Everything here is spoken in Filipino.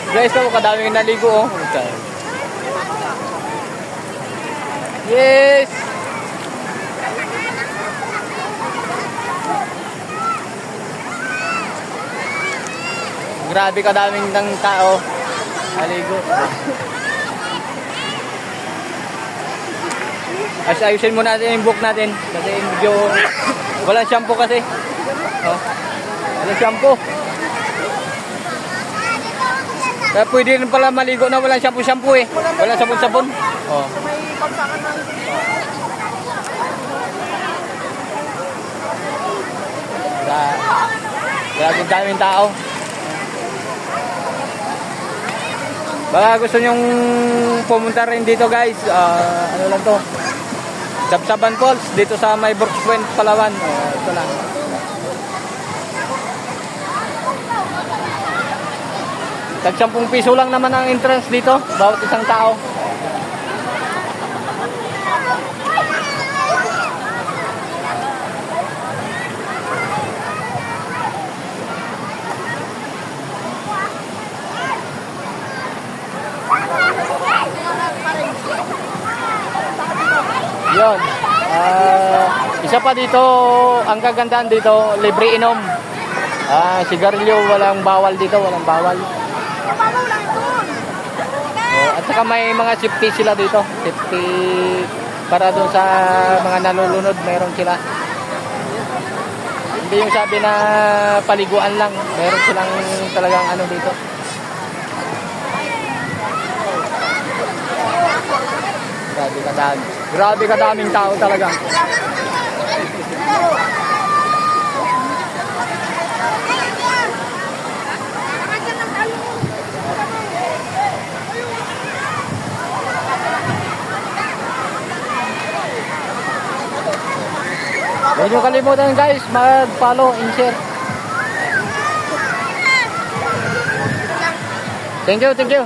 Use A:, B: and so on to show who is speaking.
A: Guys, so kadaming naligo oh. Yes. Grabe kadaming ng tao. Naligo. Ayusin muna natin yung book natin kasi medyo walang shampoo kasi. Oh. Walang shampoo. Kaya pwede rin pala maligo na walang shampoo eh. Walang sabon-sabon. Oh. Grabe daming tao. Baka gusto nyong pumunta rin dito guys. Ano lang to? Sabsaban Falls dito sa may Brooks Point, Palawan. Ito lang. Tag 10 piso lang naman ang entrance dito, bawat isang tao. Yun. Isa pa dito, ang kagandahan dito, libre inom. Sigarilyo, walang bawal dito, walang bawal. At saka may mga safety sila dito. Safety para doon sa mga nalulunod, mayroon sila. Hindi yung sabi na paliguan lang, mayroon silang talagang ano dito. Grabe kadaming tao talaga. Huwag niyo kalimutan guys, mag-follow and share. Thank you.